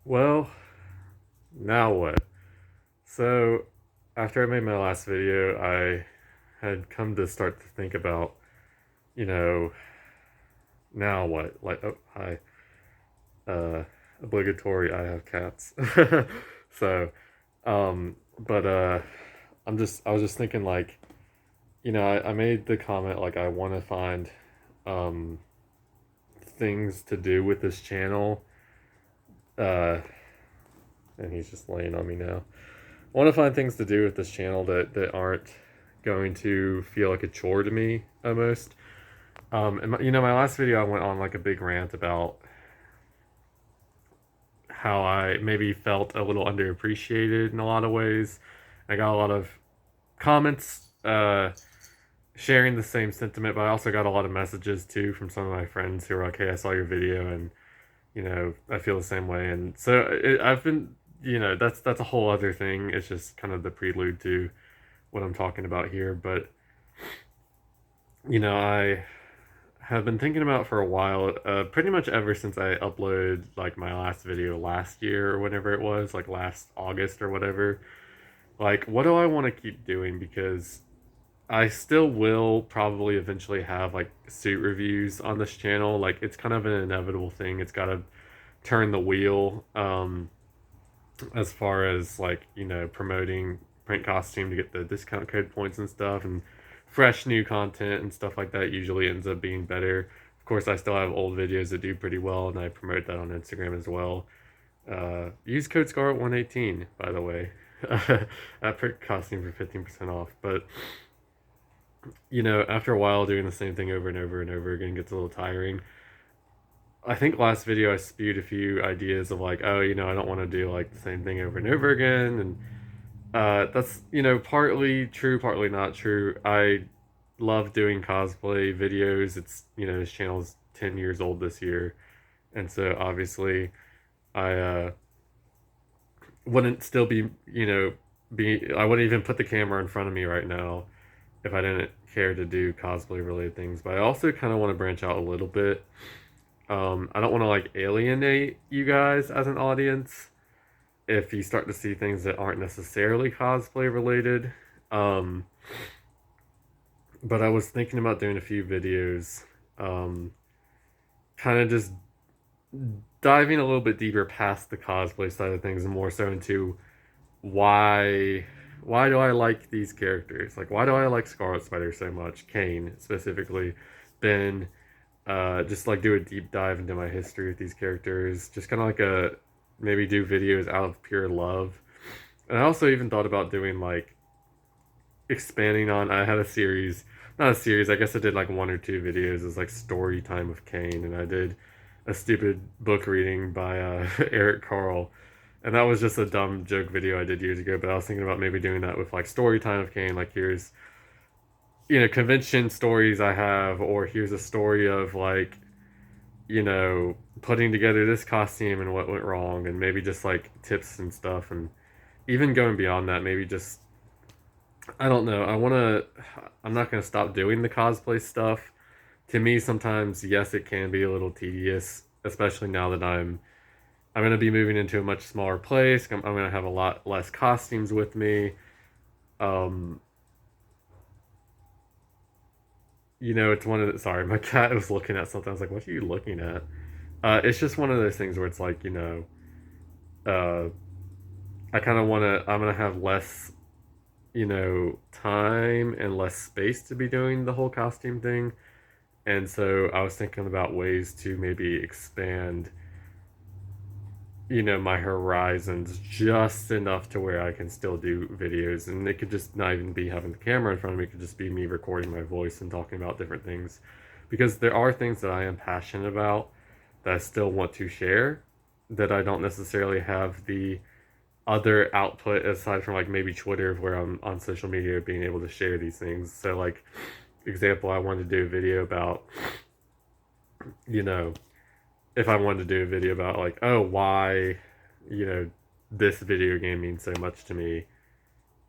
Well, now what? So, after I made my last video, I had come to start to think about, you know, now what? Like, oh, hi, uh, obligatory, I have cats. So, but, I was just thinking, like, I made the comment, like, I want to find, um, things to do with this channel, uh, and he's just laying on me now. I want to find things to do with this channel that aren't going to feel like a chore to me almost. My last video I went on like a big rant about how I maybe felt a little underappreciated in a lot of ways. I got a lot of comments sharing the same sentiment, but I also got a lot of messages too from some of my friends who were like, "Hey, I saw your video and I feel the same way." And so I've been, that's a whole other thing. It's just kind of the prelude to what I'm talking about here. But I have been thinking about for a while, pretty much ever since I uploaded like my last video last year or whenever it was, like last August or whatever. Like, what do I want to keep doing? Because I still will probably eventually have like suit reviews on this channel. Like, it's kind of an inevitable thing. It's got to turn the wheel. As far as like promoting print costume to get the discount code points and stuff, and fresh new content and stuff like that usually ends up being better. Of course, I still have old videos that do pretty well, and I promote that on Instagram as well. Use code Scarlet118, by the way, at print costume for 15% off. But after a while doing the same thing over and over and over again gets a little tiring. I think last video I spewed a few ideas of like, oh, I don't want to do like the same thing over and over again, and that's partly true, partly not true. I love doing cosplay videos. It's this channel's 10 years old this year, and so obviously I wouldn't still be be I wouldn't even put the camera in front of me right now if I didn't care to do cosplay related things. But I also kind of want to branch out a little bit. I don't want to like alienate you guys as an audience if you start to see things that aren't necessarily cosplay related. Um, but I was thinking about doing a few videos, um, kind of just diving a little bit deeper past the cosplay side of things and more so into why why do I like these characters? Like, why do I like Scarlet Spider so much? Kane specifically, Ben. Just like do a deep dive into my history with these characters. Just kind of like a maybe do videos out of pure love. And I also even thought about doing like expanding on. I had a series, not a series. I guess I did like one or two videos. It was like story time of Kane, and I did a stupid book reading by Eric Carle, and that was just a dumb joke video I did years ago. But I was thinking about maybe doing that with like story time of Kane. Like, here's convention stories I have, or here's a story of like putting together this costume and what went wrong, and maybe just like tips and stuff, and even going beyond that, maybe just I don't know. I'm not gonna stop doing the cosplay stuff. To me, sometimes yes, it can be a little tedious, especially now that I'm gonna be moving into a much smaller place. I'm gonna have a lot less costumes with me. Um, it's one of the, sorry, my cat was looking at something. I was like, "What are you looking at?" It's just one of those things where it's like, uh, I kind of want to. I'm gonna have less, time and less space to be doing the whole costume thing. And so I was thinking about ways to maybe expand, my horizons just enough to where I can still do videos. And it could just not even be having the camera in front of me, it could just be me recording my voice and talking about different things. Because there are things that I am passionate about that I still want to share that I don't necessarily have the other output aside from like maybe Twitter, where I'm on social media being able to share these things. So like, example, I wanted to do a video about, you know, if I wanted to do a video about like, oh, why, you know, this video game means so much to me,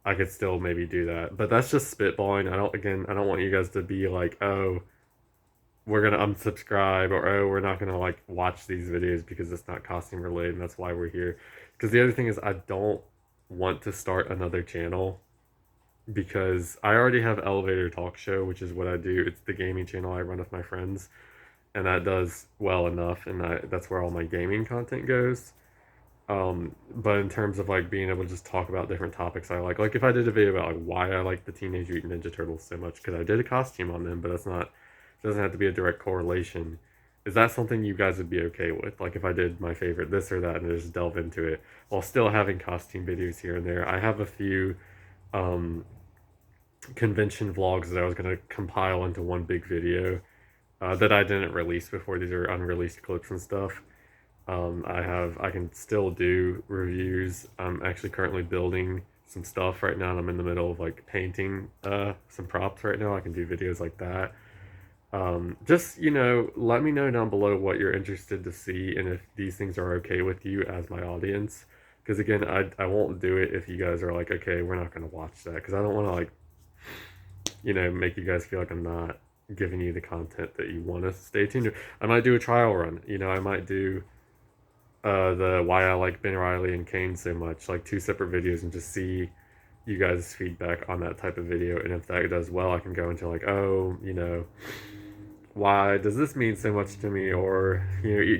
I could still maybe do that. But that's just spitballing. I don't want you guys to be like, oh, we're gonna unsubscribe, or oh, we're not gonna like watch these videos because it's not costume related and that's why we're here. Because the other thing is I don't want to start another channel because I already have Elevator Talk Show, which is what I do. It's the gaming channel I run with my friends, and that does well enough, and that's where all my gaming content goes. But in terms of like being able to just talk about different topics I like if I did a video about like why I like the Teenage Mutant Ninja Turtles so much, because I did a costume on them, but that's not, it doesn't have to be a direct correlation. Is that something you guys would be okay with? Like if I did my favorite this or that and just delve into it while still having costume videos here and there. I have a few um, convention vlogs that I was going to compile into one big video that I didn't release before. These are unreleased clips and stuff. I can still do reviews. I'm actually currently building some stuff right now, and I'm in the middle of like painting some props right now. I can do videos like that. Just let me know down below what you're interested to see, and if these things are okay with you as my audience. Because again, I won't do it if you guys are like, okay, we're not gonna watch that, because I don't want to like make you guys feel like I'm not giving you the content that you want to. Stay tuned. I might do a trial run. I might do the why I like Ben Riley and Kane so much, like 2 separate videos, and just see you guys' feedback on that type of video. And if that does well, I can go into like, oh, why does this mean so much to me? Or,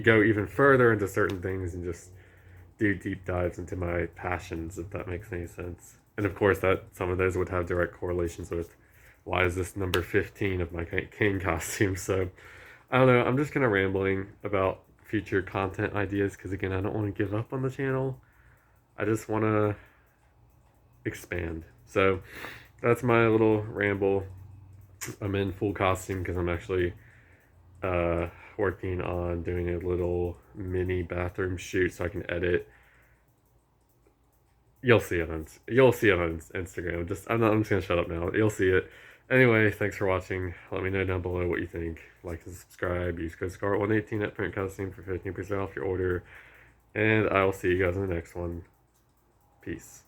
go even further into certain things and just do deep dives into my passions, if that makes any sense. And of course, that some of those would have direct correlations with why is this number 15 of my Kane costume. So I don't know. I'm just kind of rambling about future content ideas because, again, I don't want to give up on the channel. I just want to expand. So that's my little ramble. I'm in full costume because I'm actually working on doing a little mini bathroom shoot so I can edit. You'll see it on Instagram. I'm just gonna shut up now. You'll see it. Anyway, thanks for watching. Let me know down below what you think. Like and subscribe. Use code SCAR118 at Print Costume for 15% off your order. And I will see you guys in the next one. Peace.